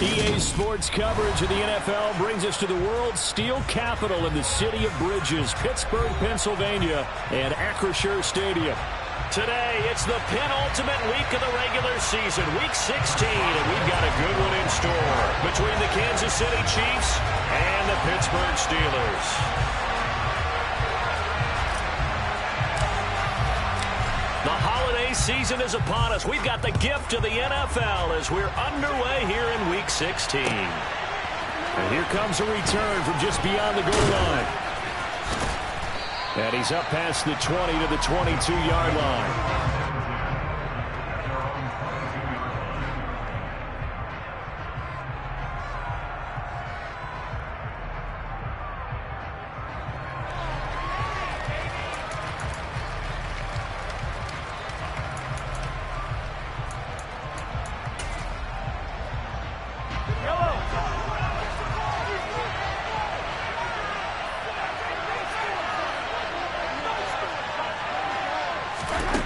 EA Sports coverage of the NFL brings us to the world's steel capital in the city of Bridges, Pittsburgh, Pennsylvania, and Acrisure Stadium. Today, it's the penultimate week of the regular season, Week 16, and we've got a good one in store between the Kansas City Chiefs and the Pittsburgh Steelers. The holiday season is upon us. We've got the gift of the NFL as we're underway here in Week 16. And here comes a return from just beyond the goal line. And he's up past the 20 to the 22-yard line.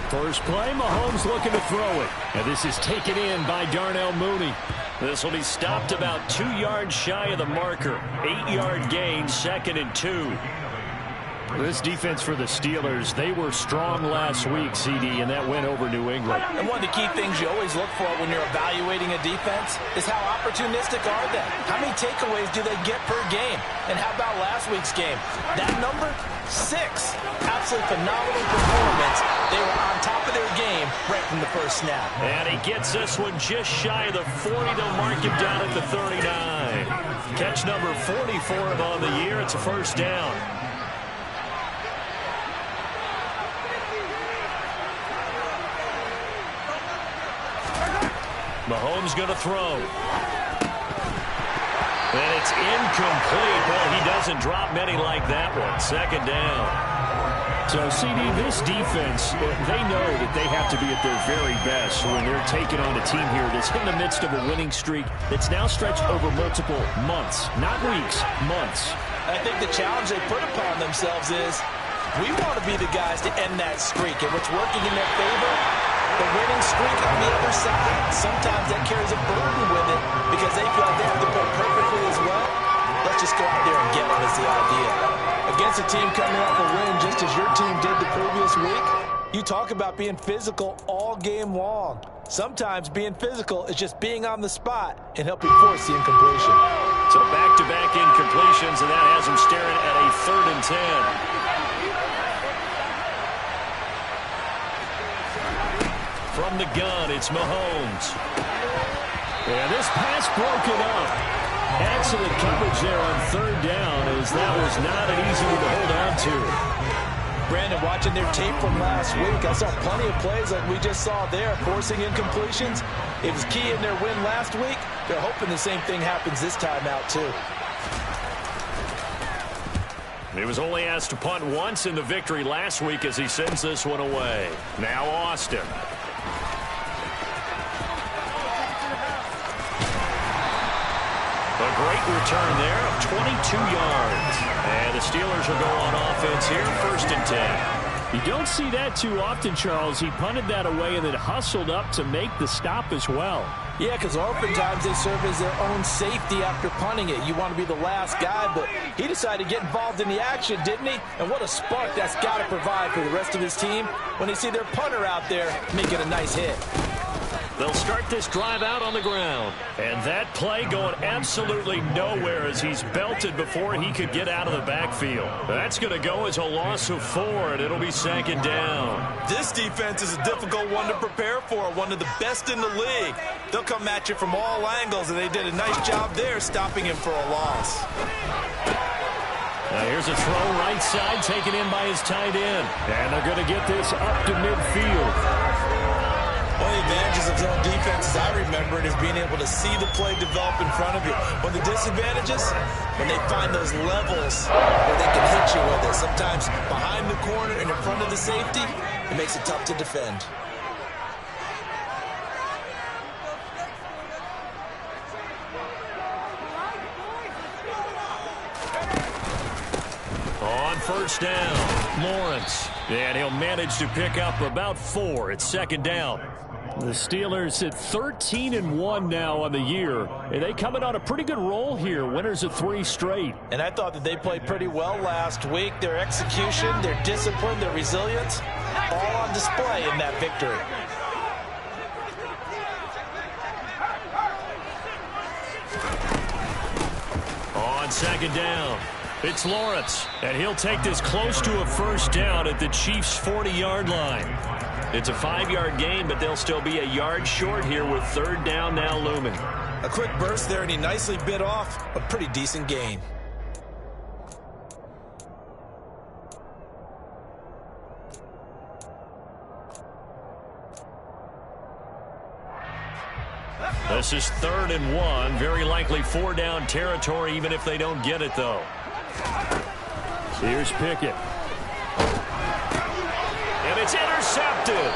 First play, Mahomes looking to throw it. And this is taken in by Darnell Mooney. This will be stopped about 2 yards shy of the marker. 8-yard gain, 2nd and 2. This defense for the Steelers, they were strong last week, CD, and that went over New England. And one of the key things you always look for when you're evaluating a defense is how opportunistic are they? How many takeaways do they get per game? And how about last week's game? That number, 6. Absolutely phenomenal performance. They were on top of their game right from the first snap. And he gets this one just shy of the 40. They'll mark him down at the 39. Catch number 44 on the year. It's a first down. Mahomes going to throw. And it's incomplete. Well, he doesn't drop many like that one. 2nd down. So, CD, this defense, they know that they have to be at their very best when they're taking on a team here that's in the midst of a winning streak that's now stretched over multiple months. Not weeks, months. I think the challenge they put upon themselves is we want to be the guys to end that streak. And what's working in their favor? The winning streak on the other side. Sometimes that carries a burden with it because they feel like they have to play perfectly as well. Let's just go out there and get it is the idea. Against a team coming off a win just as your team did the previous week, you talk about being physical all game long. Sometimes being physical is just being on the spot and helping force the incompletion. So back-to-back incompletions, and that has them staring at a 3rd and 10. From the gun, it's Mahomes. Yeah, this pass broken up. Excellent coverage there on 3rd down as that was not an easy one to hold on to. Brandon, watching their tape from last week, I saw plenty of plays like we just saw there, forcing incompletions. It was key in their win last week. They're hoping the same thing happens this time out, too. He was only asked to punt once in the victory last week as he sends this one away. Now Austin. A great return there of 22 yards. And the Steelers will go on offense here, 1st and 10. You don't see that too often, Charles. He punted that away and then hustled up to make the stop as well. Yeah, because oftentimes they serve as their own safety after punting it. You want to be the last guy, but he decided to get involved in the action, didn't he? And what a spark that's got to provide for the rest of his team when they see their punter out there making a nice hit. They'll start this drive out on the ground. And that play going absolutely nowhere as he's belted before he could get out of the backfield. That's going to go as a loss of 4, and it'll be 2nd down. This defense is a difficult one to prepare for, one of the best in the league. They'll come at you from all angles, and they did a nice job there stopping him for a loss. Now here's a throw right side taken in by his tight end. And they're going to get this up to midfield. One of the advantages of zone defense, as I remember it, is being able to see the play develop in front of you. One of the disadvantages, when they find those levels where they can hit you with it. Sometimes behind the corner and in front of the safety, it makes it tough to defend. On 1st down, Lawrence. And he'll manage to pick up about 4. It's 2nd down. The Steelers at 13-1 now on the year. And they coming on a pretty good roll here. Winners of 3 straight. And I thought that they played pretty well last week. Their execution, their discipline, their resilience, all on display in that victory. On second down, it's Lawrence. And he'll take this close to a first down at the Chiefs' 40-yard line. It's a 5-yard gain, but they'll still be a yard short here with third down now looming. A quick burst there, and he nicely bit off a pretty decent gain. This is 3rd and 1. Very likely 4-down territory, even if they don't get it, though. Here's Pickett. And it's intercepted.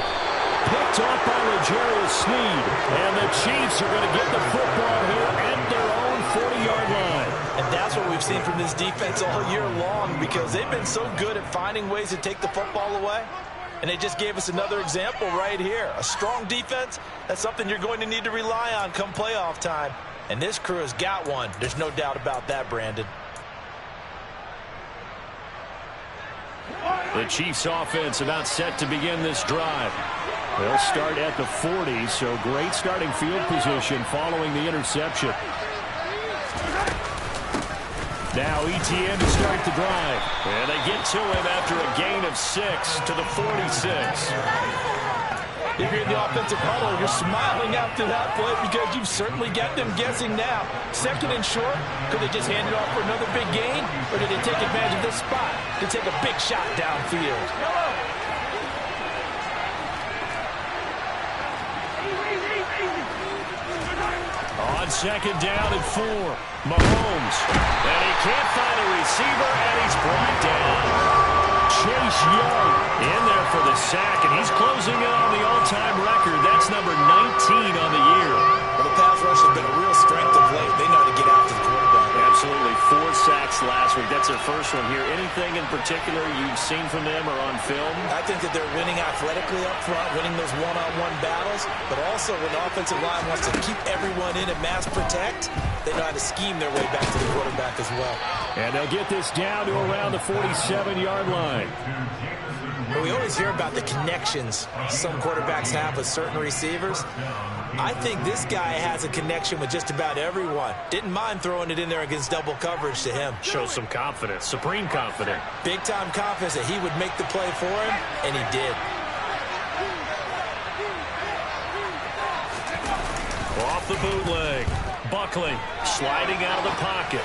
Picked up by L'Jarius Sneed. And the Chiefs are going to get the football here at their own 40-yard line. And that's what we've seen from this defense all year long, because they've been so good at finding ways to take the football away. And they just gave us another example right here. A strong defense, that's something you're going to need to rely on come playoff time. And this crew has got one. There's no doubt about that, Brandon. The Chiefs offense about set to begin this drive. They'll start at the 40, so great starting field position following the interception. Now ETN to start the drive. And they get to him after a gain of 6 to the 46. If you're in the offensive huddle, you're smiling after that play because you've certainly got them guessing now. Second and short, could they just hand it off for another big gain? Or did they take advantage of this spot to take a big shot downfield? On second down and 4, Mahomes. And he can't find a receiver, and he's brought down. Chase Young in there for the sack, and he's closing in on the all-time record. That's number 19 on the year. Well, the pass rush has been a real strength of late. They know how to get out to the quarterback. Absolutely. 4 sacks last week. That's their first one here. Anything in particular you've seen from them or on film? I think that they're winning athletically up front, winning those one-on-one battles, but also when the offensive line wants to keep everyone in and mass protect, they know how to scheme their way back to the quarterback as well. And they'll get this down to around the 47-yard line. But we always hear about the connections some quarterbacks have with certain receivers. I think this guy has a connection with just about everyone. Didn't mind throwing it in there against double coverage to him. Shows some confidence, supreme confidence. Big-time confidence that he would make the play for him, and he did. Off the bootleg. Buckley sliding out of the pocket.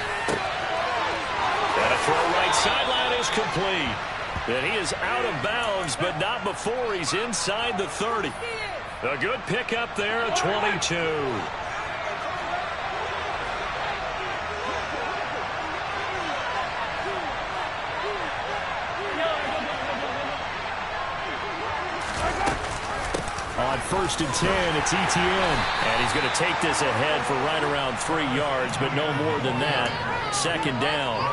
And a throw right sideline is complete. And he is out of bounds, but not before he's inside the 30. A good pickup there at 22. On 1st and 10, it's ETN. And he's going to take this ahead for right around 3 yards, but no more than that. Second down.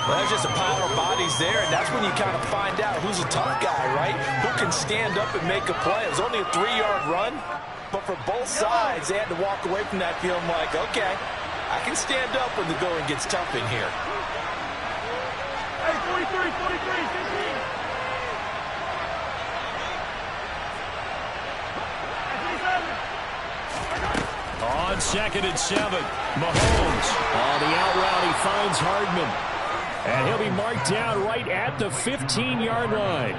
Well, there's just a pile of bodies there, and that's when you kind of find out who's a tough guy, right? Who can stand up and make a play. It was only a 3-yard run, but for both sides, they had to walk away from that feeling like, okay, I can stand up when the going gets tough in here. Hey, 43, 15. On 2nd and 7, Mahomes. On the out route, he finds Hardman. And he'll be marked down right at the 15-yard line.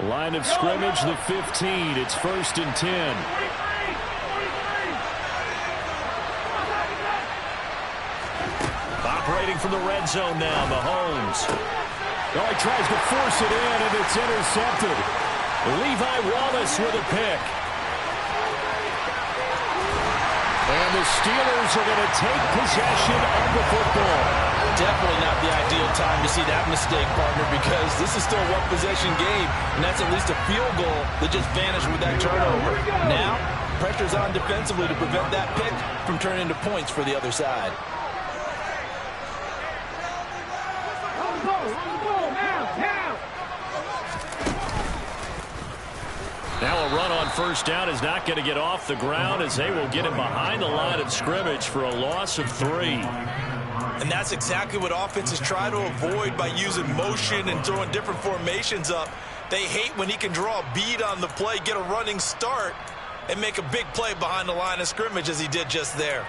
Line of scrimmage, the 15. It's 1st and 10. Operating from the red zone now, Mahomes. Oh, he tries to force it in, and it's intercepted. Levi Wallace with a pick. And And the Steelers are going to take possession of the football. Definitely not the ideal time to see that mistake, partner, because this is still a one-possession game, and that's at least a field goal that just vanished with that turnover. Now, pressure's on defensively to prevent that pick from turning into points for the other side. Now a run on first down is not going to get off the ground as they will get him behind the line of scrimmage for a loss of 3. And that's exactly what offenses try to avoid by using motion and throwing different formations up. They hate when he can draw a bead on the play, get a running start, and make a big play behind the line of scrimmage as he did just there.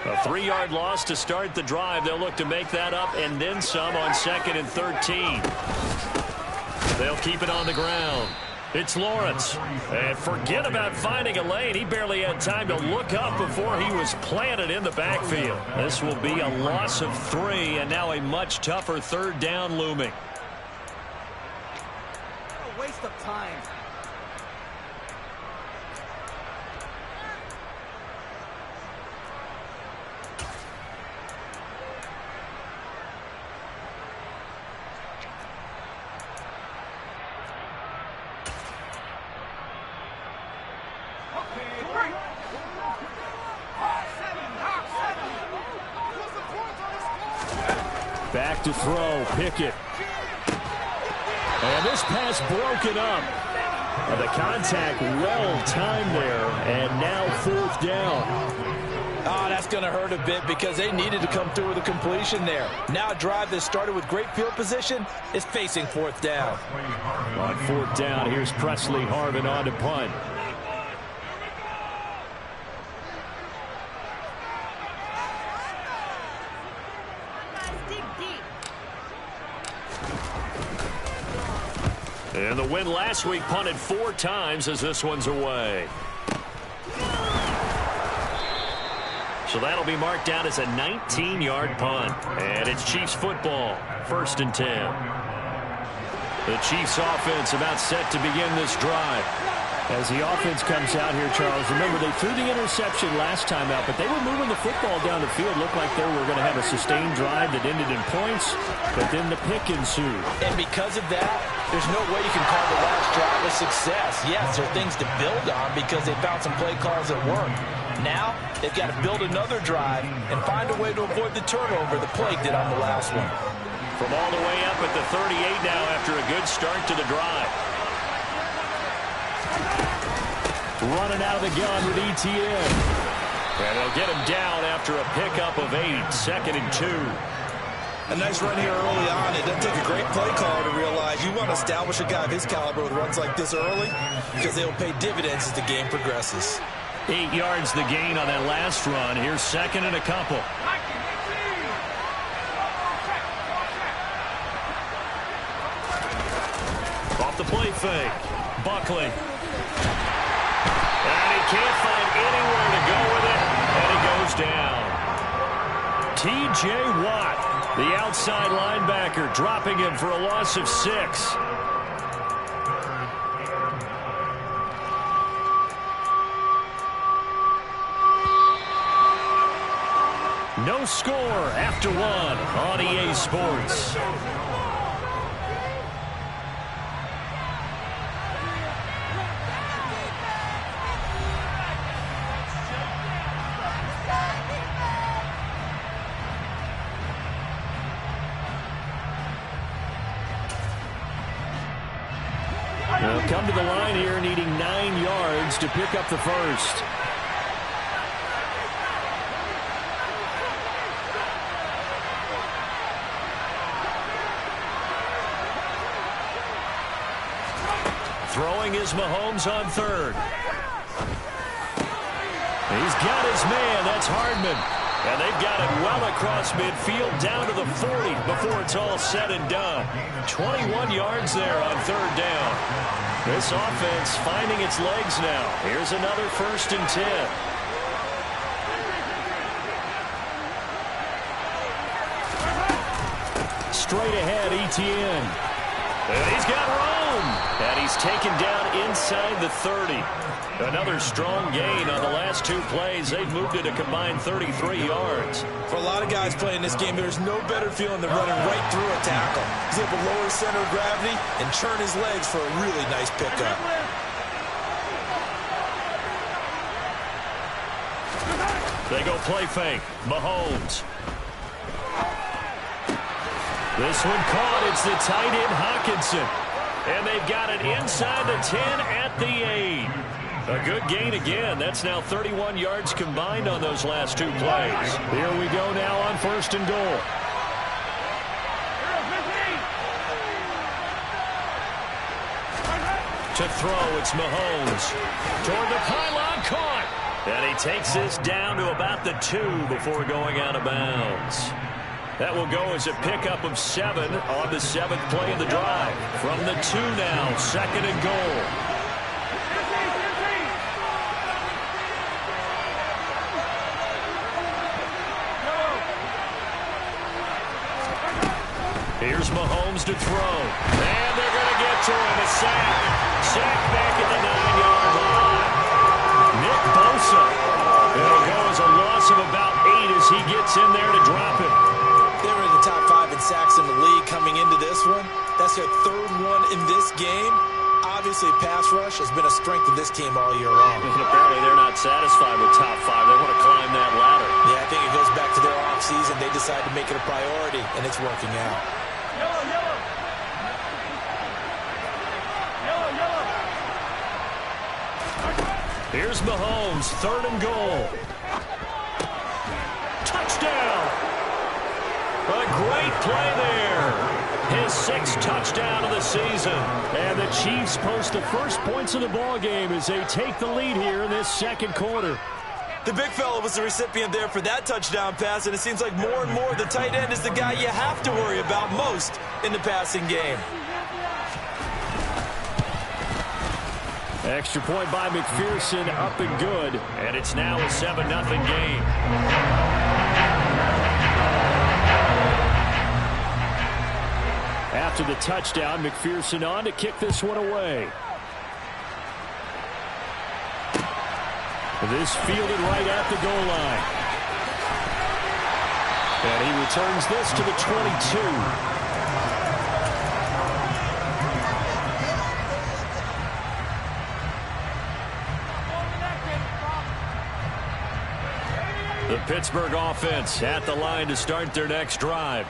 A 3-yard loss to start the drive. They'll look to make that up and then some on 2nd and 13. They'll keep it on the ground. It's Lawrence. And forget about finding a lane. He barely had time to look up before he was planted in the backfield. This will be a loss of 3 and now a much tougher 3rd down looming. What a waste of time. Back to throw, Pickett. And this pass broken up. The contact well timed there, and now 4th down. Oh, that's going to hurt a bit because they needed to come through with a completion there. Now a drive that started with great field position is facing 4th down. On 4th down, here's Presley Harvin on to punt. And the win last week punted 4 times as this one's away. So that'll be marked down as a 19-yard punt. And it's Chiefs football, 1st and 10. The Chiefs offense about set to begin this drive. As the offense comes out here, Charles, remember they threw the interception last time out, but they were moving the football down the field. Looked like they were going to have a sustained drive that ended in points, but then the pick ensued. And because of that, there's no way you can call the last drive a success. Yes, there are things to build on because they found some play calls that work. Now, they've got to build another drive and find a way to avoid the turnover the play did on the last one. From all the way up at the 38 now after a good start to the drive. Running out of the gun with ETN. And they'll get him down after a pickup of 8, 2nd and 2. A nice run here early on. It doesn't take a great play caller to realize you want to establish a guy of his caliber with runs like this early because they will pay dividends as the game progresses. 8 yards the gain on that last run. Here's 2nd and a couple. Off the play fake. Buckley. And he can't find anywhere to go with it. And he goes down. T.J. Watt, the outside linebacker, dropping him for a loss of 6. No score after 1 on EA Sports. They'll come to the line here needing 9 yards to pick up the first. Throwing is Mahomes on 3rd. He's got his man. That's Hardman. And they've got it well across midfield down to the 40 before it's all said and done. 21 yards there on 3rd down. This offense finding its legs now. Here's another 1st and 10. straight ahead, Etienne. And he's got room. And he's taken down inside the 30. Another strong gain on the last two plays. They've moved it a combined 33 yards. For a lot of guys playing this game, there's no better feeling than running right through a tackle. He's able to lower his center of gravity and churn his legs for a really nice pickup. They go play fake. Mahomes. This one caught. It's the tight end, Hockenson. And they've got it inside the 10 at the 8. A good gain again. That's now 31 yards combined on those last two plays. Here we go now on 1st and goal. To throw, it's Mahomes. Toward the pylon, caught. And he takes this down to about the 2 before going out of bounds. That will go as a pickup of 7 on the 7th play of the drive. From the 2 now, 2nd and goal. Here's Mahomes to throw. And they're going to get to him. A sack. Sack back at the 9-yard line. Nick Bosa. It'll go as a loss of about 8 as he gets in there to drop it. They were in the top 5 in sacks in the league coming into this one. That's their 3rd one in this game. Obviously, pass rush has been a strength of this team all year long. And apparently they're not satisfied with top 5. They want to climb that ladder. Yeah, I think it goes back to their offseason. They decided to make it a priority, and it's working out. Here's Mahomes, 3rd and goal. Touchdown! A great play there. His 6th touchdown of the season. And the Chiefs post the first points of the ball game as they take the lead here in this 2nd quarter. The big fella was the recipient there for that touchdown pass, and it seems like more and more the tight end is the guy you have to worry about most in the passing game. Extra point by McPherson, up and good. And it's now a 7-0 game. After the touchdown, McPherson on to kick this one away. This fielded right at the goal line. And he returns this to the 22. The Pittsburgh offense at the line to start their next drive.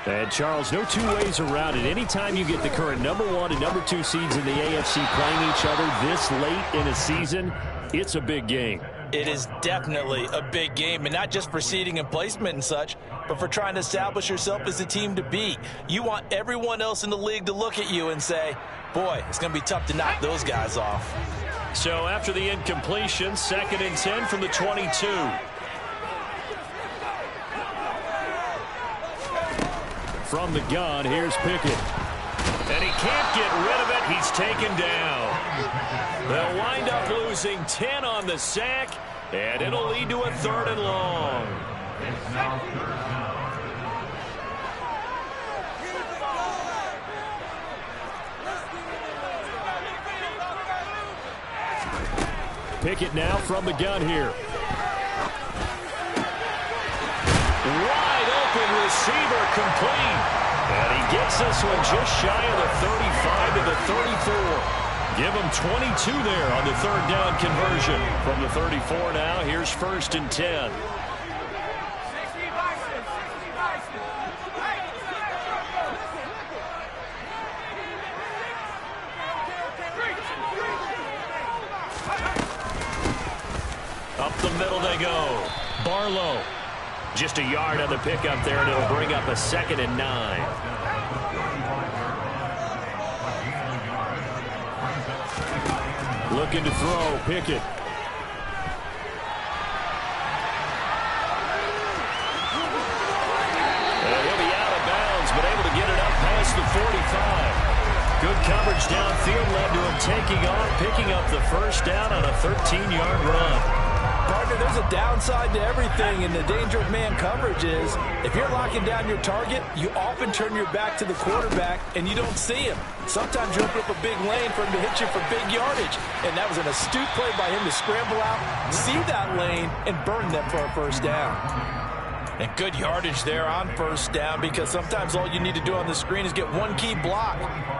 And, Charles, no two ways around it. Anytime you get the current #1 and #2 seeds in the AFC playing each other this late in a season, it's a big game. It is definitely a big game, and not just for seeding and placement and such, but for trying to establish yourself as a team to beat. You want everyone else in the league to look at you and say, boy, it's going to be tough to knock those guys off. So after the incompletion, 2nd and 10 from the 22. From the gun, here's Pickett. And he can't get rid of it. He's taken down. They'll wind up losing 10 on the sack, and it'll lead to a 3rd and long. Pickett now from the gun here. Wide open receiver complete. And he gets this one just shy of the 35 to the 34. Give him 22 there on the 3rd down conversion. From the 34 now, here's 1st and 10. Up the middle they go. Barlow. Just a yard on the pickup there, and it'll bring up a 2nd and 9. Looking to throw, Pickett. And he'll be out of bounds, but able to get it up past the 45. Good coverage downfield led to him taking off, picking up the 1st down on a 13-yard run. Partner, there's a downside to everything, and the danger of man coverage is if you're locking down your target, you often turn your back to the quarterback and you don't see him. Sometimes you open up a big lane for him to hit you for big yardage, and that was an astute play by him to scramble out, see that lane, and burn them for a first down. And good yardage there on first down, because sometimes all you need to do on the screen is get one key block.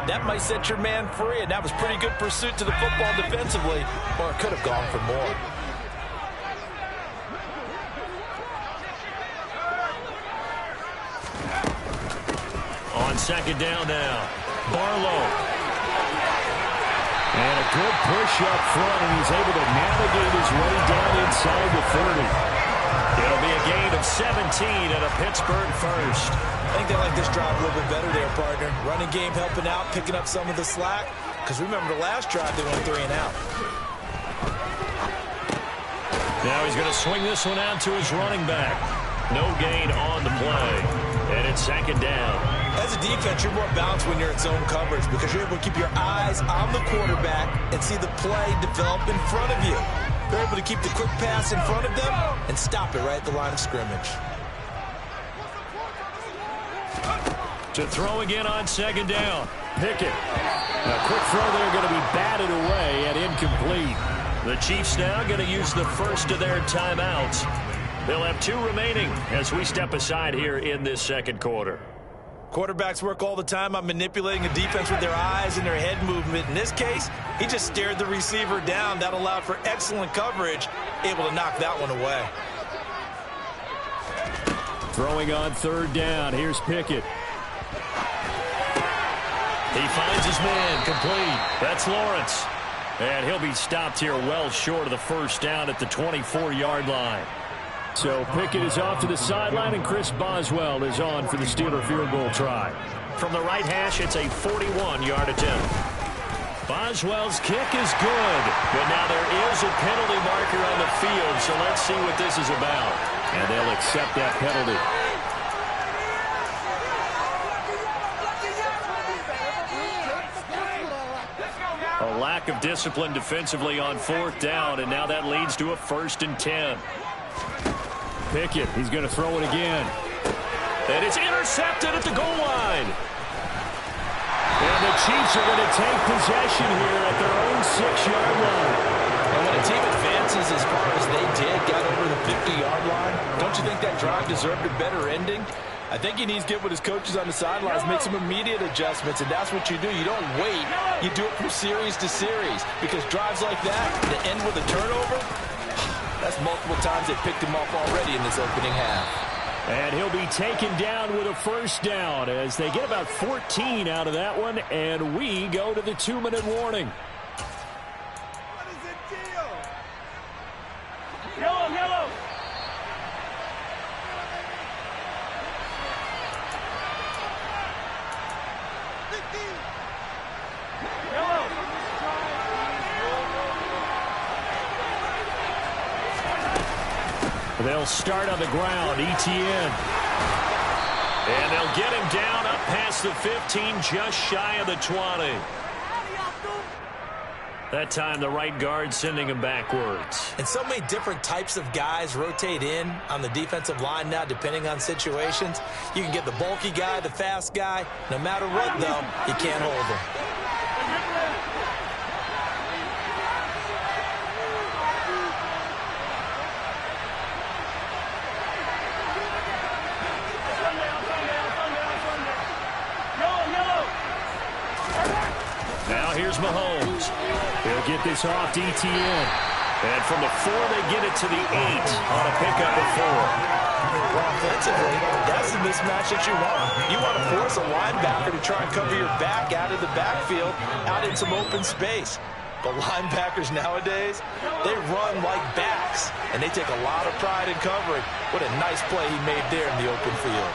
That might set your man free, and that was pretty good pursuit to the football defensively, or it could have gone for more. On second down now, Barlow. And a good push up front, and he's able to navigate his way down inside the 30. It'll be a gain of 17 and a Pittsburgh first. I think they like this drive a little bit better there, partner. Running game helping out, picking up some of the slack. Because remember the last drive, they went 3 and out. Now he's going to swing this one out to his running back. No gain on the play. And it's second down. As a defense, you're more balanced when you're in zone coverage because you're able to keep your eyes on the quarterback and see the play develop in front of you. They're able to keep the quick pass in front of them and stop it right at the line of scrimmage. To throw again on second down. Pickett. A quick throw there going to be batted away and incomplete. The Chiefs now going to use the first of their timeouts. They'll have 2 remaining as we step aside here in this second quarter. Quarterbacks work all the time on manipulating a defense with their eyes and their head movement. In this case, he just stared the receiver down. That allowed for excellent coverage, able to knock that one away. Throwing on third down. Here's Pickett. He finds his man, complete. That's Lawrence. And he'll be stopped here well short of the first down at the 24-yard line. So Pickett is off to the sideline, and Chris Boswell is on for the Steeler field goal try. From the right hash, it's a 41-yard attempt. Boswell's kick is good, but now there is a penalty marker on the field, so let's see what this is about. And they'll accept that penalty. A lack of discipline defensively on fourth down, and now that leads to a 1st and 10. Pickett, he's going to throw it again. And it's intercepted at the goal line. And the Chiefs are going to take possession here at their own 6-yard line. And when a team advances as far as they did, got over the 50-yard line, don't you think that drive deserved a better ending? I think he needs to get with his coaches on the sidelines, make some immediate adjustments, and that's what you do. You don't wait. You do it from series to series, because drives like that, that end with a turnover, that's multiple times they picked him off already in this opening half. And he'll be taken down with a first down as they get about 14 out of that one, and we go to the 2-minute warning. What is the deal? Yellow, yellow. They'll start on the ground, Etienne. And they'll get him down up past the 15, just shy of the 20. That time the right guard sending him backwards. And so many different types of guys rotate in on the defensive line now, depending on situations. You can get the bulky guy, the fast guy. No matter what, though, you can't hold him. Now here's Mahomes. He'll get this off to Etienne. And from the 4, they get it to the 8 on a pickup of 4. Well, offensively, that's the mismatch that you want. You want to force a linebacker to try and cover your back out of the backfield, out in some open space. But linebackers nowadays, they run like backs, and they take a lot of pride in covering. What a nice play he made there in the open field.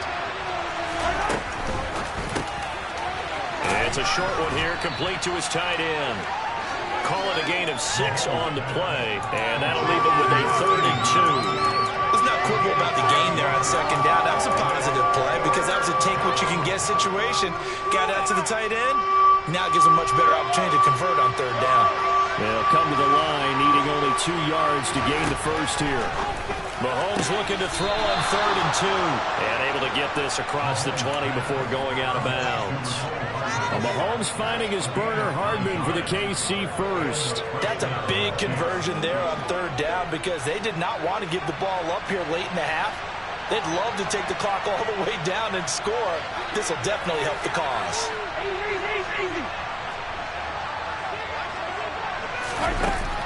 It's a short one here, complete to his tight end. Call it a gain of 6 on the play, and that'll leave him with a 3rd and 2. Let's not quibble about the gain there on second down. That was a positive play because that was a take-what-you-can-get situation. Got out to the tight end. Now it gives him a much better opportunity to convert on third down. They'll come to the line, needing only 2 yards to gain the first here. Mahomes looking to throw on 3rd and 2. And able to get this across the 20 before going out of bounds. Mahomes finding his burner Hardman for the KC first. That's a big conversion there on 3rd down because they did not want to give the ball up here late in the half. They'd love to take the clock all the way down and score. This will definitely help the cause.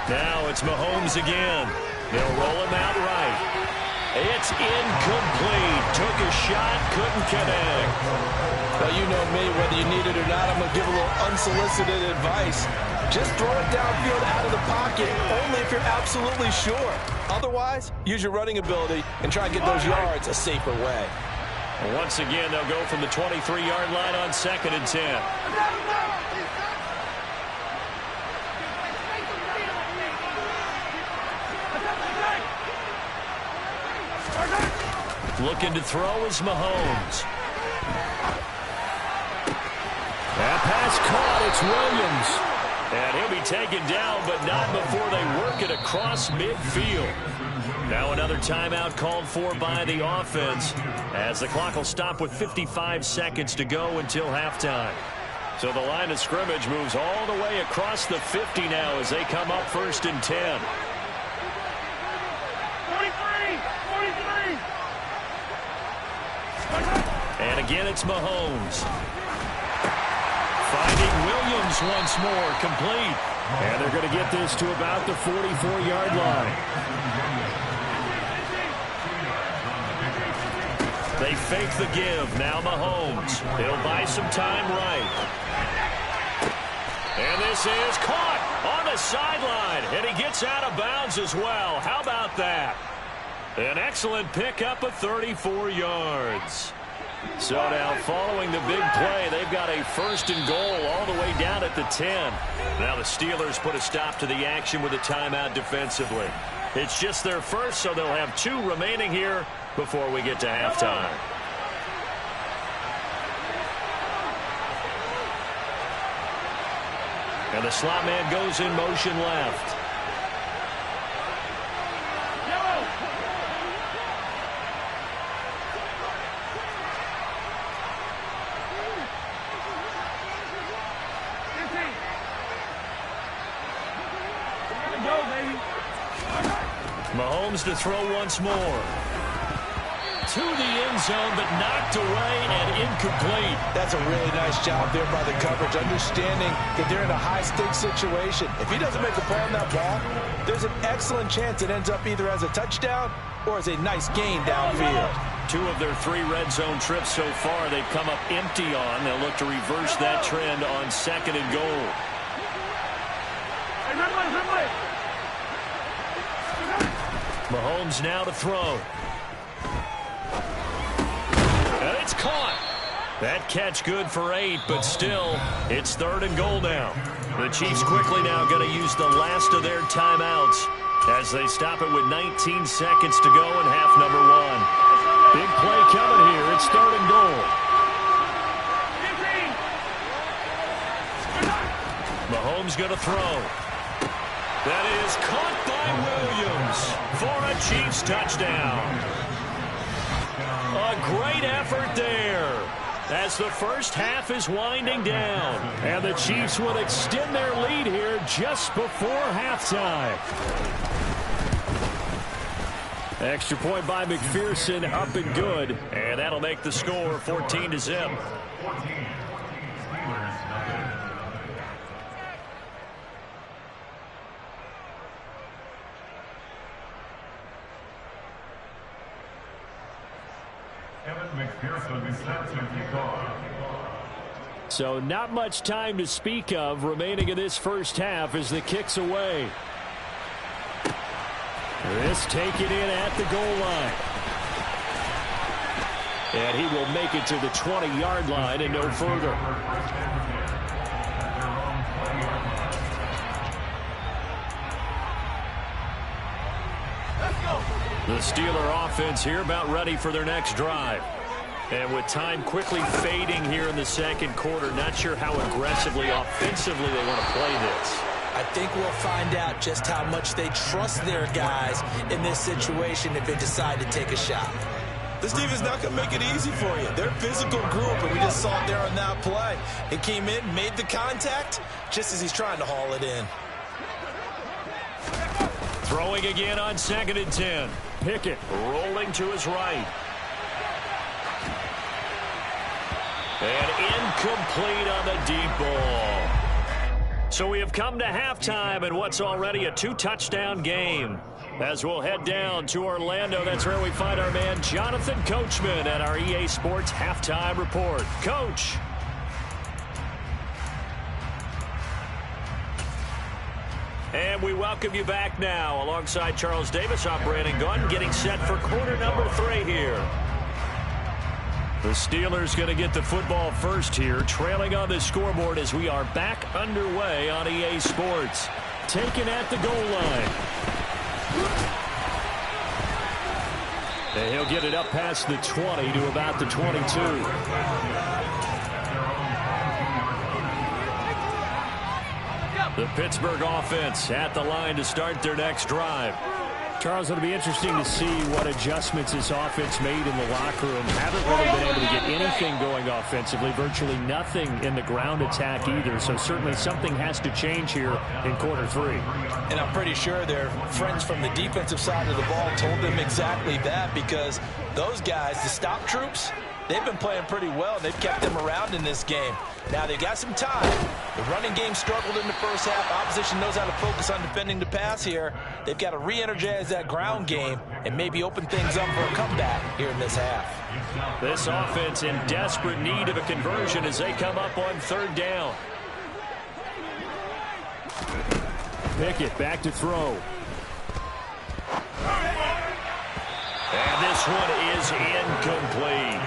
Now it's Mahomes again. They'll roll him out right. It's incomplete. Took a shot, couldn't connect. Well, you know me, whether you need it or not, I'm going to give a little unsolicited advice. Just throw it downfield out of the pocket, only if you're absolutely sure. Otherwise, use your running ability and try and get those yards a safer way. Once again, they'll go from the 23-yard line on 2nd and 10. Looking to throw is Mahomes. That pass caught. It's Williams. And he'll be taken down, but not before they work it across midfield. Now another timeout called for by the offense, as the clock will stop with 55 seconds to go until halftime. So the line of scrimmage moves all the way across the 50 now as they come up 1st and 10. 43! And again, it's Mahomes. Finding Williams once more, complete. And they're going to get this to about the 44-yard line. They fake the give. Now Mahomes. He'll buy some time right. And this is caught on the sideline. And he gets out of bounds as well. How about that? An excellent pickup of 34 yards. So now following the big play, they've got a 1st and goal all the way down at the 10. Now the Steelers put a stop to the action with a timeout defensively. It's just their first, so they'll have 2 remaining here before we get to halftime. And the slot man goes in motion left. Mahomes to throw once more. To the end zone, but knocked away and incomplete. That's a really nice job there by the coverage, understanding that they're in a high-stakes situation. If he doesn't make a play on that ball, there's an excellent chance it ends up either as a touchdown or as a nice gain downfield. 2 of their 3 red zone trips so far they've come up empty on. They'll look to reverse that trend on 2nd and goal. Mahomes now to throw. And it's caught. That catch good for 8, but still, it's 3rd and goal now. The Chiefs quickly now going to use the last of their timeouts as they stop it with 19 seconds to go in half number 1. Big play coming here. It's 3rd and goal. Mahomes going to throw. That is caught by Williams for a Chiefs touchdown. A great effort there as the first half is winding down. And the Chiefs will extend their lead here just before halftime. Extra point by McPherson, up and good. And that'll make the score 14-0. So not much time to speak of remaining in this first half as the kick's away. This taken in at the goal line. And he will make it to the 20-yard line and no further. The Steeler offense here about ready for their next drive. And with time quickly fading here in the second quarter, not sure how aggressively, offensively they want to play this. I think we'll find out just how much they trust their guys in this situation if they decide to take a shot. This defense not going to make it easy for you. They're a physical group, and we just saw it there on that play. He came in, made the contact, just as he's trying to haul it in. Throwing again on 2nd and 10. Pickett rolling to his right. And incomplete on the deep ball. So we have come to halftime in what's already a 2-touchdown game. As we'll head down to Orlando, that's where we find our man Jonathan Coachman at our EA Sports Halftime Report. Coach. And we welcome you back now. Alongside Charles Davis, I'm Brandon Gunn, getting set for quarter number 3 here. The Steelers going to get the football first here, trailing on the scoreboard as we are back underway on EA Sports. Taken at the goal line. And he'll get it up past the 20 to about the 22. The Pittsburgh offense at the line to start their next drive. Charles, it'll be interesting to see what adjustments this offense made in the locker room. Haven't really been able to get anything going offensively, virtually nothing in the ground attack either. So certainly something has to change here in quarter 3. And I'm pretty sure their friends from the defensive side of the ball told them exactly that, because those guys, the stop troops, they've been playing pretty well, and they've kept them around in this game. Now, they've got some time. The running game struggled in the first half. Opposition knows how to focus on defending the pass here. They've got to re-energize that ground game and maybe open things up for a comeback here in this half. This offense in desperate need of a conversion as they come up on 3rd down. Pickett back to throw. And this one is incomplete.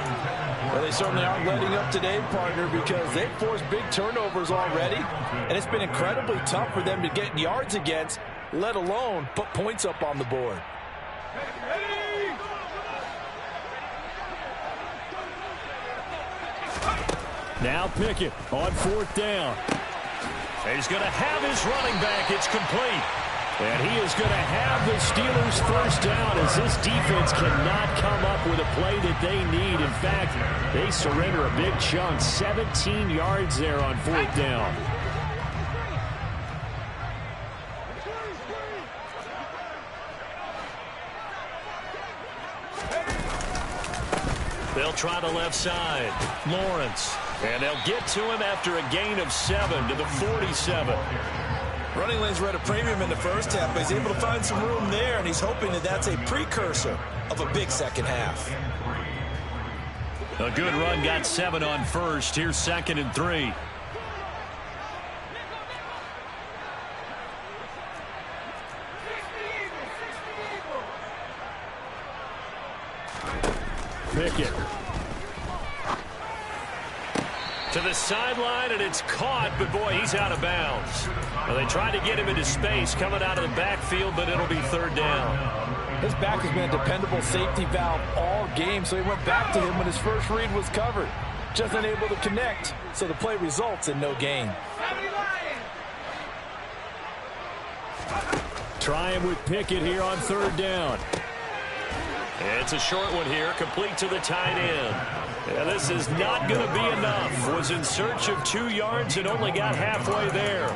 Well, they certainly aren't letting up today, partner, because they've forced big turnovers already, and it's been incredibly tough for them to get yards against, let alone put points up on the board. Now Pickett on 4th down. He's going to have his running back. It's complete. And he is going to have the Steelers first down as this defense cannot come up with a play that they need. In fact, they surrender a big chunk, 17 yards there on 4th down. They'll try the left side. Lawrence. And they'll get to him after a gain of 7 to the 47. Running lanes were at a premium in the first half, but he's able to find some room there, and he's hoping that that's a precursor of a big second half. A good run, got 7 on first. Here's 2nd and 3. Pickett. To the sideline, and it's caught, but boy, he's out of bounds. Well, they tried to get him into space coming out of the backfield, but it'll be 3rd down. His back has been a dependable safety valve all game, so he went back to him when his first read was covered. Just unable to connect, so the play results in no gain. Trying with Pickett here on 3rd down. It's a short one here, complete to the tight end. Yeah, this is not going to be enough. Was in search of 2 yards and only got halfway there.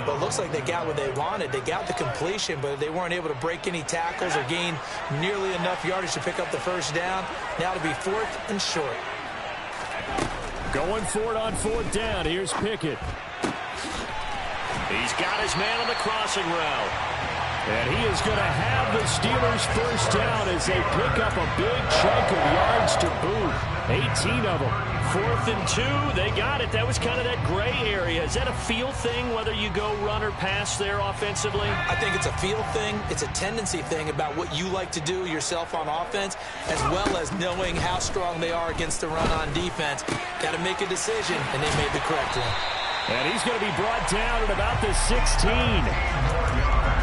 Well, it looks like they got what they wanted. They got the completion, but they weren't able to break any tackles or gain nearly enough yardage to pick up the first down. Now to be 4th and short. Going for it on 4th down. Here's Pickett. He's got his man on the crossing route. And he is going to have the Steelers first down as they pick up a big chunk of yards to boot. 18 of them. 4th and 2. They got it. That was kind of that gray area. Is that a feel thing, whether you go run or pass there offensively? I think it's a feel thing. It's a tendency thing about what you like to do yourself on offense, as well as knowing how strong they are against the run on defense. Got to make a decision, and they made the correct one. And he's going to be brought down at about the 16.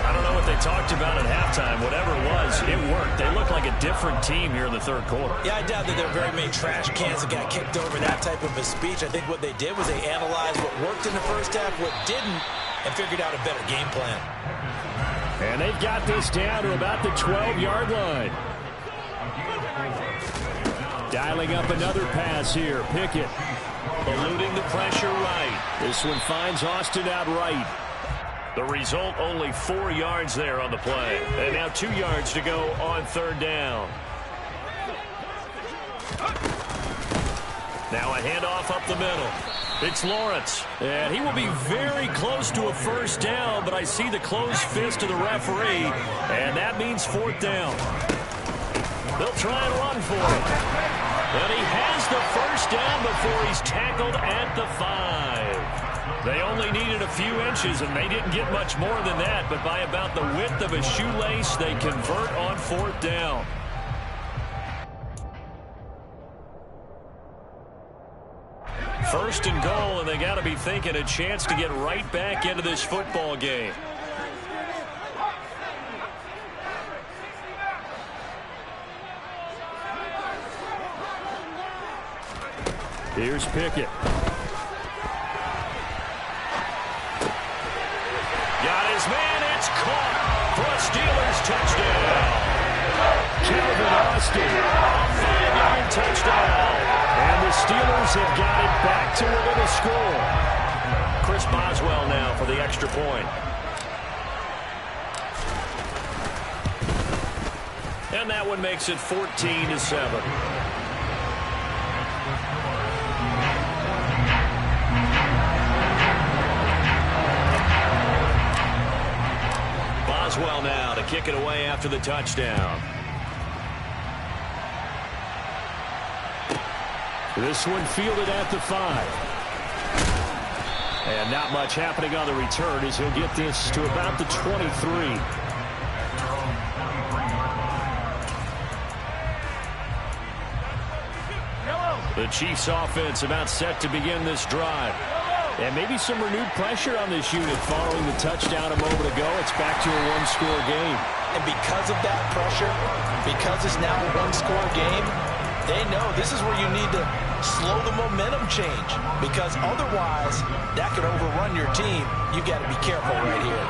I don't know what they talked about at halftime. Whatever it was, it worked. They look like a different team here in the third quarter. Yeah, I doubt that there are very many trash cans that got kicked over that type of a speech. I think what they did was they analyzed what worked in the first half, what didn't, and figured out a better game plan. And they've got this down to about the 12-yard line. Dialing up another pass here. Pickett. Eluding the pressure right. This one finds Austin out right. The result, only 4 yards there on the play. And now 2 yards to go on third down. Now a handoff up the middle. It's Lawrence. And he will be very close to a first down, but I see the closed fist of the referee, and that means fourth down. They'll try and run for it. And he has the first down before he's tackled at the 5. They only needed a few inches, and they didn't get much more than that, but by about the width of a shoelace, they convert on fourth down. First and goal, and they got to be thinking a chance to get right back into this football game. Here's Pickett. Got his man. It's caught for a Steelers touchdown. Calvin Austin. A 5-yard touchdown. And the Steelers have got it back to within a score. Chris Boswell now for the extra point. And that one makes it 14-7. Boswell now to kick it away after the touchdown. This one fielded at the 5. And not much happening on the return as he'll get this to about the 23. The Chiefs offense about set to begin this drive. And maybe some renewed pressure on this unit following the touchdown a moment ago. It's back to a one-score game. And because of that pressure, because it's now a one-score game, they know this is where you need to slow the momentum change, because otherwise that could overrun your team. You got to be careful right here.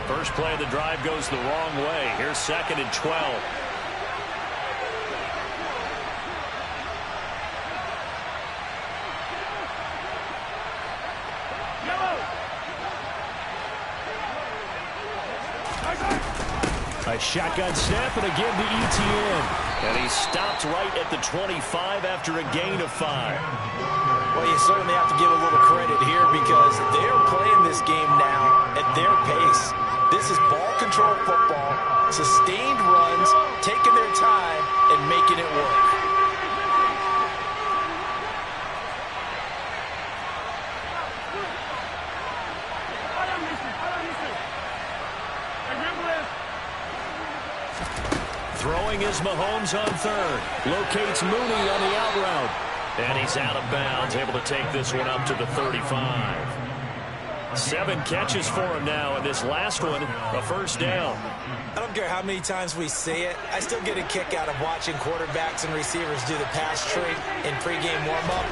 First play of the drive goes the wrong way. Here's 2nd and 12. A shotgun snap and again to Etienne. And he stopped right at the 25 after a gain of 5. Well, you certainly have to give a little credit here because they are playing this game now at their pace. This is ball control football, sustained runs, taking their time and making it work. Throwing is Mahomes on third. Locates Mooney on the out route. And he's out of bounds, able to take this one up to the 35. 7 catches for him now, and this last one, a first down. I don't care how many times we say it, I still get a kick out of watching quarterbacks and receivers do the pass trade in pregame warm-up.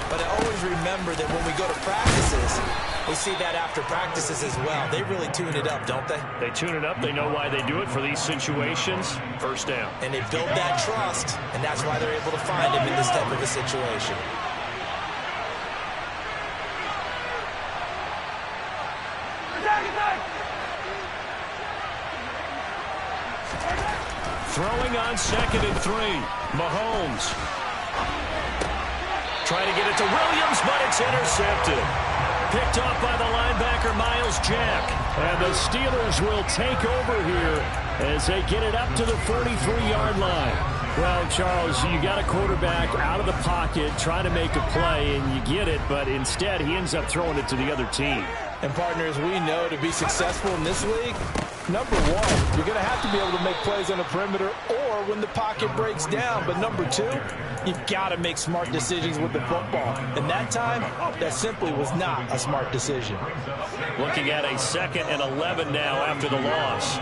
But I always remember that when we go to practices, we see that after practices as well. They really tune it up, don't they? They tune it up. They know why they do it for these situations. First down. And they build that trust, and that's why they're able to find him in this type of a situation. Throwing on 2nd and 3. Mahomes. Trying to get it to Williams, but it's intercepted. Picked off by the linebacker, Miles Jack. And the Steelers will take over here as they get it up to the 43-yard line. Well, Charles, you got a quarterback out of the pocket trying to make a play, and you get it, but instead he ends up throwing it to the other team. And partners, we know to be successful in this league, number one, you're going to have to be able to make plays on the perimeter or when the pocket breaks down. But number two, you've got to make smart decisions with the football. And that time, that simply was not a smart decision. Looking at a 2nd and 11 now after the loss.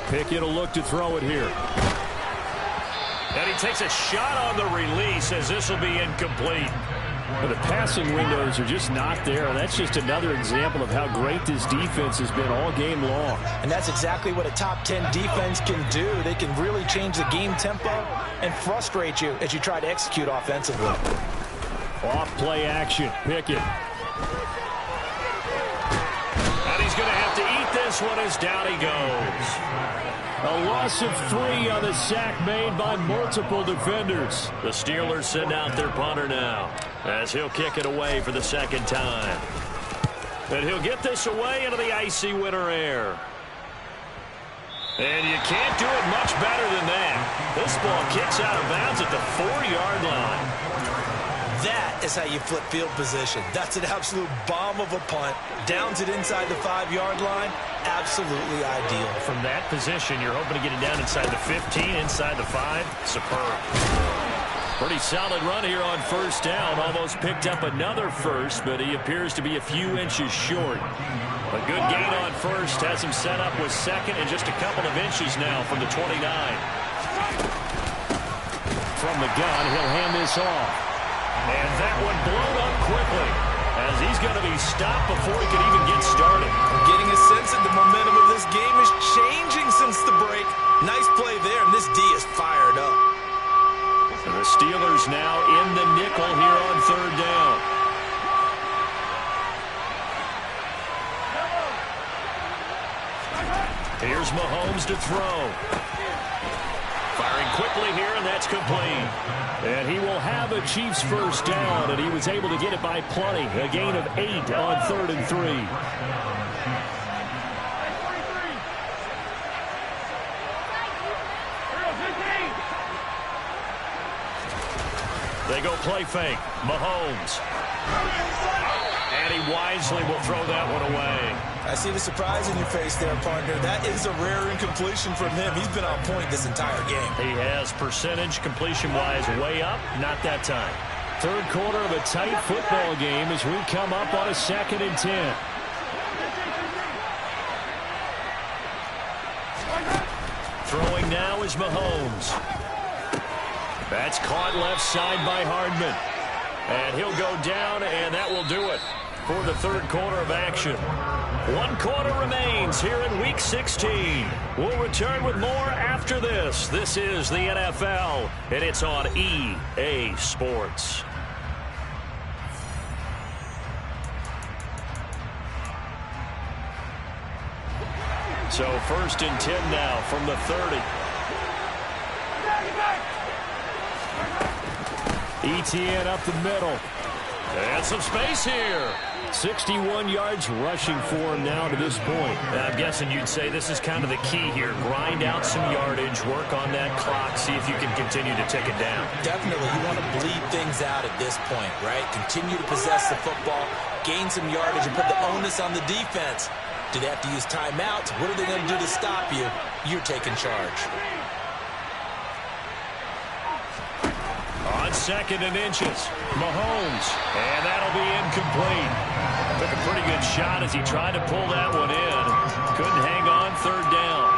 Pickett will look to throw it here. And he takes a shot on the release as this will be incomplete. Well, the passing windows are just not there. That's just another example of how great this defense has been all game long. And that's exactly what a top 10 defense can do. They can really change the game tempo and frustrate you as you try to execute offensively. Off play action. Pickett. And he's going to have to eat this one as down he goes. A loss of 3 on the sack made by multiple defenders. The Steelers send out their punter now as he'll kick it away for the 2nd time. And he'll get this away into the icy winter air. And you can't do it much better than that. This ball kicks out of bounds at the 4-yard line. That is how you flip field position. That's an absolute bomb of a punt. Downs it inside the 5-yard line. Absolutely ideal. From that position, you're hoping to get it down inside the 15, inside the 5. Superb. Pretty solid run here on 1st down. Almost picked up another first, but he appears to be a few inches short. A good gain on 1st has him set up with 2nd and just a couple of inches now from the 29. From the gun, he'll hand this off. And that one blown up quickly as he's going to be stopped before he could even get started. I'm getting a sense that the momentum of this game is changing since the break. Nice play there, and this D is fired up. And the Steelers now in the nickel here on 3rd down. Here's Mahomes to throw. Firing quickly here, and that's complete. And he will have a Chiefs 1st down, and he was able to get it by plenty. A gain of 8 on 3rd and 3. They go play fake. Mahomes. And he wisely will throw that one away. I see the surprise in your face there, partner. That is a rare incompletion from him. He's been on point this entire game. He has percentage completion-wise way up. Not that time. 3rd quarter of a tight football game as we come up on a 2nd and 10. Throwing now is Mahomes. That's caught left side by Hardman. And he'll go down, and that will do it for the 3rd quarter of action. 1 quarter remains here in Week 16. We'll return with more after this. This is the NFL, and it's on EA Sports. So 1st and 10 now from the 30. ETN up the middle. And some space here. 61 yards rushing for him now to this point. I'm guessing you'd say this is kind of the key here. Grind out some yardage, work on that clock, see if you can continue to take it down. Definitely. You want to bleed things out at this point, right? Continue to possess the football, gain some yardage, and put the onus on the defense. Do they have to use timeouts? What are they going to do to stop you? You're taking charge. On 2nd and inches, Mahomes, and that'll be incomplete. Took a pretty good shot as he tried to pull that one in. Couldn't hang on 3rd down.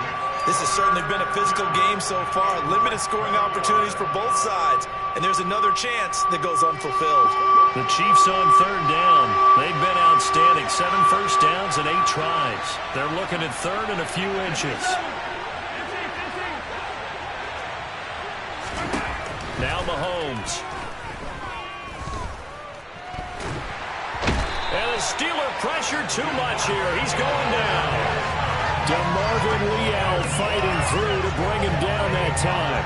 This has certainly been a physical game so far. Limited scoring opportunities for both sides. And there's another chance that goes unfulfilled. The Chiefs on 3rd down. They've been outstanding. 7 first downs and 8 tries. They're looking at 3rd and a few inches. Now Mahomes. And the Steeler pressure too much here. He's going down. DeMarvin Leal fighting through to bring him down that time.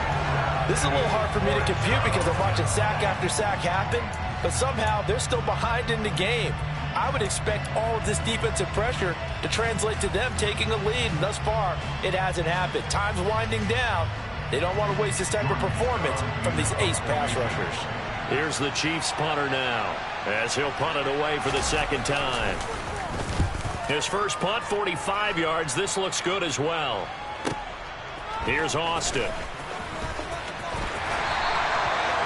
This is a little hard for me to compute because I'm watching sack after sack happen, but somehow they're still behind in the game. I would expect all of this defensive pressure to translate to them taking a lead, and thus far, it hasn't happened. Time's winding down. They don't want to waste this type of performance from these ace pass rushers. Here's the Chiefs punter now as he'll punt it away for the 2nd time. His first punt, 45 yards. This looks good as well. Here's Austin.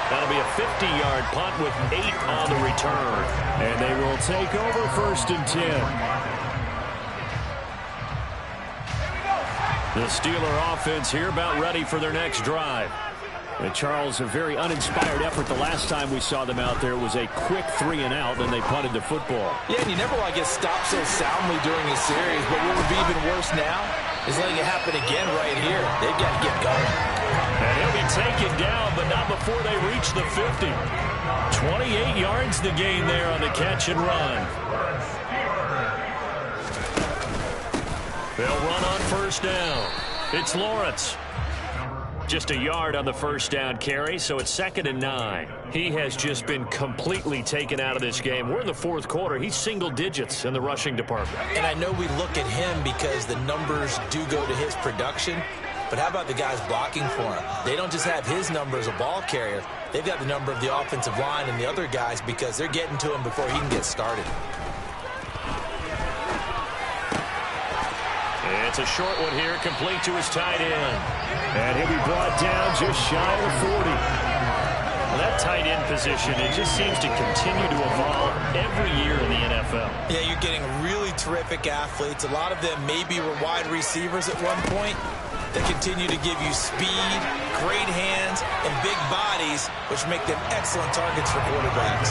That'll be a 50-yard punt with 8 on the return. And they will take over 1st and 10. The Steeler offense here about ready for their next drive. And Charles, a very uninspired effort. The last time we saw them out there was a quick 3-and-out, then they punted the football. Yeah, and you never want to get stopped so soundly during a series, but what would be even worse now is letting it happen again right here. They've got to get going. And he'll be taken down, but not before they reach the 50. 28 yards the gain there on the catch and run. They'll run on 1st down. It's Lawrence. Just a yard on the 1st down carry, so it's 2nd and 9. He has just been completely taken out of this game. We're in the 4th quarter. He's single digits in the rushing department. And I know we look at him because the numbers do go to his production, but how about the guys blocking for him? They don't just have his number as a ball carrier. They've got the number of the offensive line and the other guys because they're getting to him before he can get started. It's a short one here, complete to his tight end. And he'll be brought down just shy of 40. Well, that tight end position, it just seems to continue to evolve every year in the NFL. Yeah, you're getting really terrific athletes. A lot of them maybe were wide receivers at one point. They continue to give you speed, great hands, and big bodies, which make them excellent targets for quarterbacks.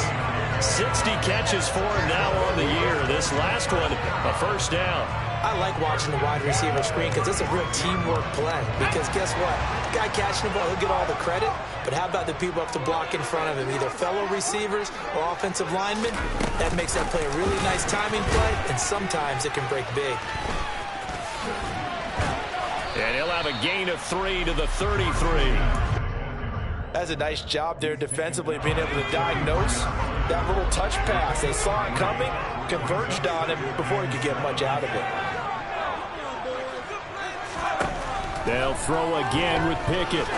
60 catches for him now on the year. This last one, a 1st down. I like watching the wide receiver screen because it's a real teamwork play. Because guess what? The guy catching the ball, he'll get all the credit. But how about the people up to block in front of him, either fellow receivers or offensive linemen? That makes that play a really nice timing play, and sometimes it can break big. And he'll have a gain of 3 to the 33. That's a nice job there defensively, being able to diagnose that little touch pass. They saw it coming, converged on him before he could get much out of it. They'll throw again with Pickett.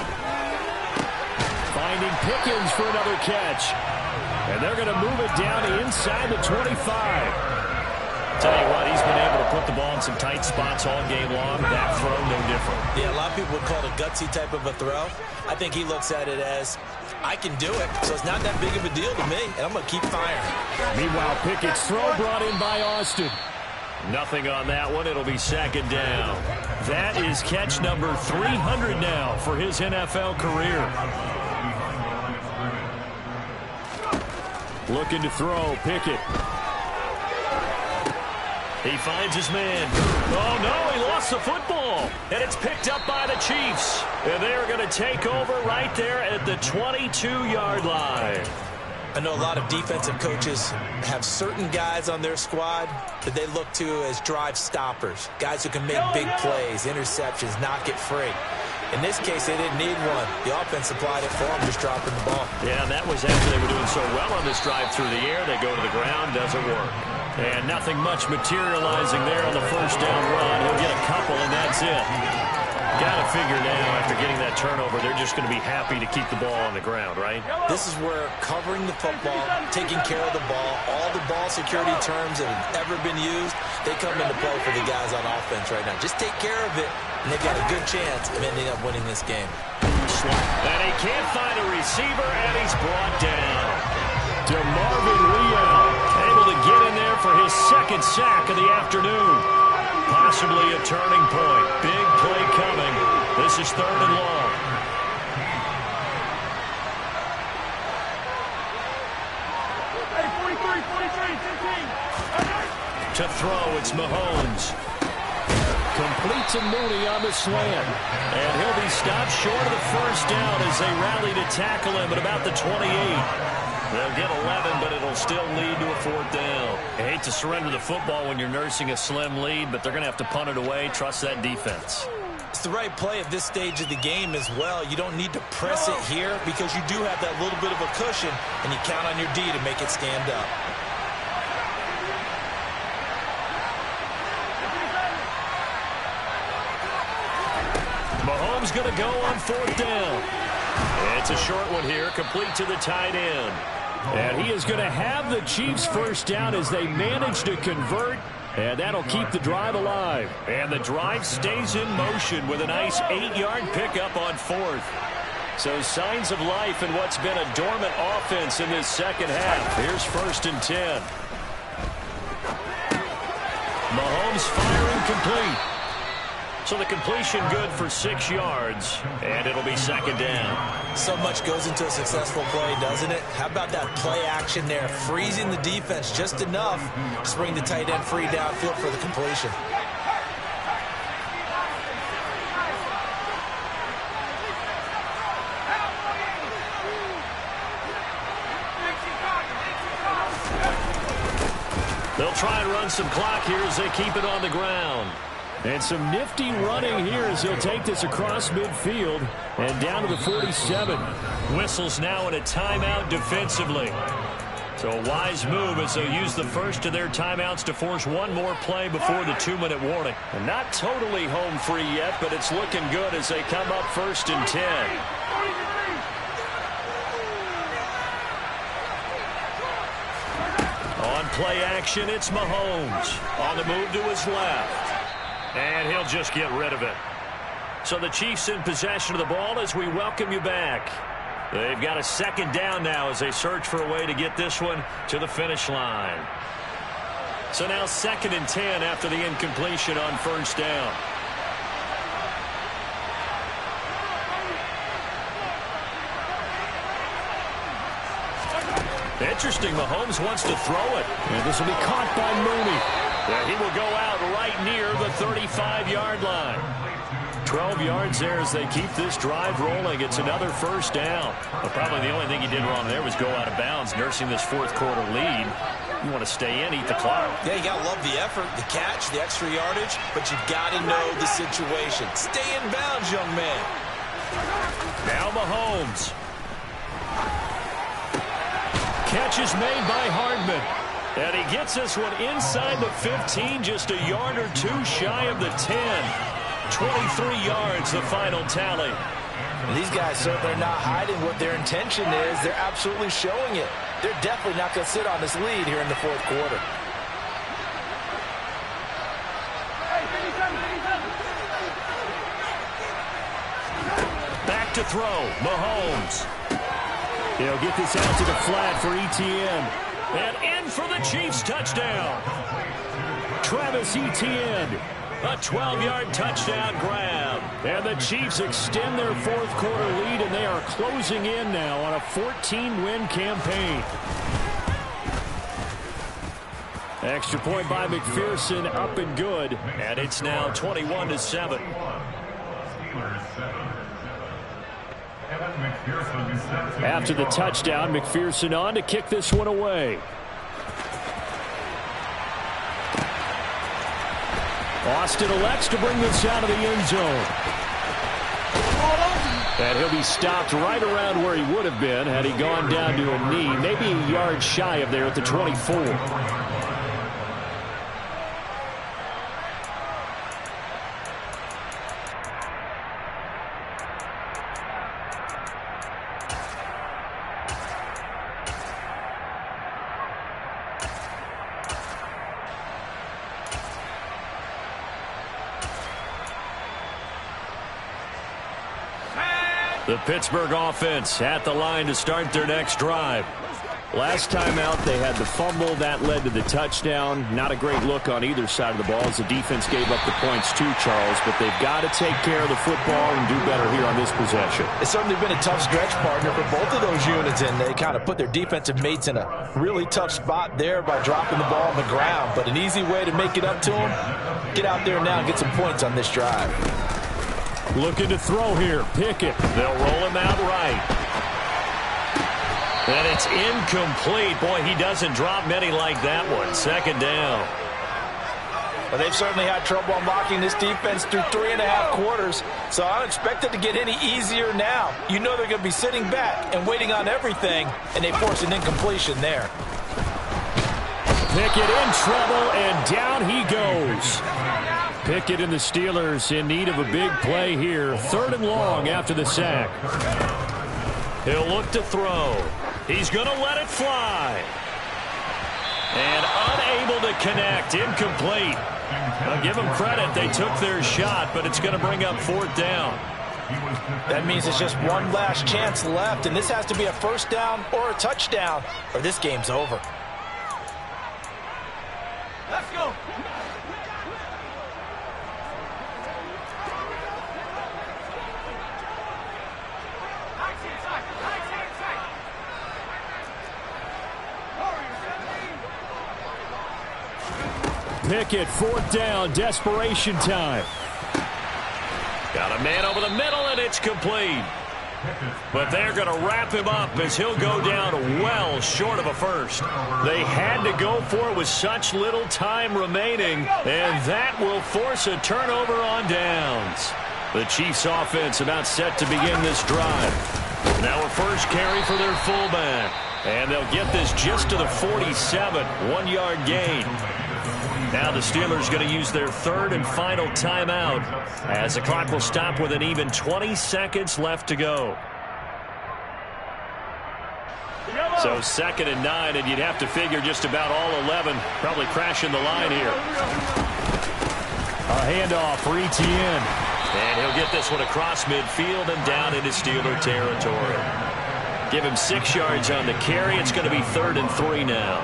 Finding Pickens for another catch. And they're going to move it down to inside the 25. Tell you what, he's been able to put the ball in some tight spots all game long. That throw, no different. Yeah, a lot of people would call it a gutsy type of a throw. I think he looks at it as, I can do it, so it's not that big of a deal to me, and I'm going to keep firing. Meanwhile, Pickett's throw brought in by Austin. Nothing on that one. It'll be 2nd down. That is catch number 300 now for his NFL career. Looking to throw, Pickett. He finds his man. Oh, no, he lost the football. And it's picked up by the Chiefs. And they are going to take over right there at the 22-yard line. I know a lot of defensive coaches have certain guys on their squad that they look to as drive stoppers, guys who can make big plays, interceptions, knock it free. In this case, they didn't need one. The offense supplied it for them, just dropping the ball. Yeah, and that was after they were doing so well on this drive through the air. They go to the ground, doesn't work. And nothing much materializing there on the 1st down run. He'll get a couple, and that's it. Got to figure now, after getting that turnover, they're just going to be happy to keep the ball on the ground, right? This is where covering the football, taking care of the ball, all the ball security terms that have ever been used, they come into play for the guys on offense right now. Just take care of it, and they've got a good chance of ending up winning this game. And he can't find a receiver, and he's brought down. DeMarvin Leal able to get in there for his 2nd sack of the afternoon. Possibly a turning point. Big play coming. This is 3rd and long. Hey, 43, 15. To throw, it's Mahomes. complete to Mooney on the slant. And he'll be stopped short of the 1st down as they rally to tackle him at about the 28. They'll get 11, but it'll still lead to a 4th down. I hate to surrender the football when you're nursing a slim lead, but they're going to have to punt it away. Trust that defense. It's the right play at this stage of the game as well. You don't need to press it here because you do have that little bit of a cushion, and you count on your D to make it stand up. Mahomes going to go on 4th down. It's a short one here, complete to the tight end. And he is going to have the Chiefs 1st down as they manage to convert And that'll keep the drive alive. And the drive stays in motion with a nice 8-yard pickup on 4th. So signs of life in what's been a dormant offense in this second half. Here's 1st and 10. Mahomes firing complete. So the completion good for 6 yards, and it'll be 2nd down. So much goes into a successful play, doesn't it? How about that play action there, freezing the defense just enough to bring the tight end free downfield for the completion. They'll try and run some clock here as they keep it on the ground. And some nifty running here as he'll take this across midfield and down to the 47. Whistles now in a timeout defensively. So a wise move as they'll use the first of their timeouts to force one more play before the 2-minute warning. And not totally home free yet, but it's looking good as they come up 1st and 10. On play action, it's Mahomes. On the move to his left. And he'll just get rid of it. So the Chiefs in possession of the ball as we welcome you back. They've got a 2nd down now as they search for a way to get this one to the finish line. So now 2nd and 10 after the incompletion on 1st down. Interesting, Mahomes wants to throw it. And this will be caught by Mooney. Yeah, he will go out right near the 35-yard line. 12 yards there as they keep this drive rolling. It's another 1st down. But probably the only thing he did wrong there was go out of bounds, nursing this 4th quarter lead. You want to stay in, eat the clock. Yeah, you got to love the effort, the catch, the extra yardage, but you got to know the situation. Stay in bounds, young man. Now Mahomes. Catch is made by Hardman. And he gets this one inside the 15, just a yard or 2 shy of the 10. 23 yards, the final tally. And these guys certainly are not hiding what their intention is. They're absolutely showing it. They're definitely not going to sit on this lead here in the 4th quarter. Back to throw, Mahomes. He'll get this out to the flat for Etienne. And in for the Chiefs touchdown. Travis Etienne. A 12-yard touchdown grab. And the Chiefs extend their 4th quarter lead, and they are closing in now on a 14-win campaign. Extra point by McPherson, up and good. And it's now 21-7. After the touchdown, McPherson on to kick this one away. Austin elects to bring this out of the end zone. And he'll be stopped right around where he would have been had he gone down to a knee, maybe a yard shy of there at the 24. The Pittsburgh offense at the line to start their next drive. Last time out, they had the fumble. That led to the touchdown. Not a great look on either side of the ball as the defense gave up the points too, Charles. But they've got to take care of the football and do better here on this possession. It's certainly been a tough stretch, partner, for both of those units, and they kind of put their defensive mates in a really tough spot there by dropping the ball on the ground. But an easy way to make it up to them, get out there now and get some points on this drive. Looking to throw here. Pickett. They'll roll him out right. And it's incomplete. Boy, he doesn't drop many like that one. 2nd down. Well, they've certainly had trouble unlocking this defense through 3.5 quarters, so I don't expect it to get any easier now. You know they're going to be sitting back and waiting on everything, and they force an incompletion there. Pickett in trouble, and down he goes. Pickett and the Steelers in need of a big play here. 3rd and long after the sack. He'll look to throw. He's going to let it fly. And unable to connect. Incomplete. I'll give them credit. They took their shot, but it's going to bring up 4th down. That means it's just one last chance left, and this has to be a first down or a touchdown, or this game's over. Let's go. Pickett, 4th down, desperation time. Got a man over the middle, and it's complete. But they're going to wrap him up as he'll go down well short of a first. They had to go for it with such little time remaining, and that will force a turnover on downs. The Chiefs offense about set to begin this drive. Now a first carry for their fullback. And they'll get this just to the 47, 1-yard gain. Now the Steelers going to use their 3rd and final timeout as the clock will stop with an even 20 seconds left to go. So 2nd and 9, and you'd have to figure just about all 11 probably crashing the line here. A handoff for Etienne. And he'll get this one across midfield and down into Steeler territory. Give him 6 yards on the carry. It's going to be 3rd and 3 now.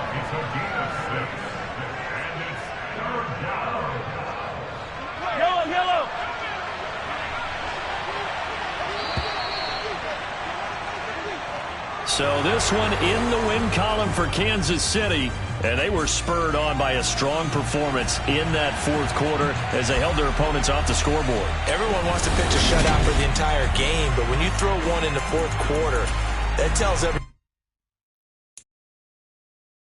So this one in the win column for Kansas City, and they were spurred on by a strong performance in that 4th quarter as they held their opponents off the scoreboard. Everyone wants to pitch a shutout for the entire game, but when you throw one in the 4th quarter, that tells everyone.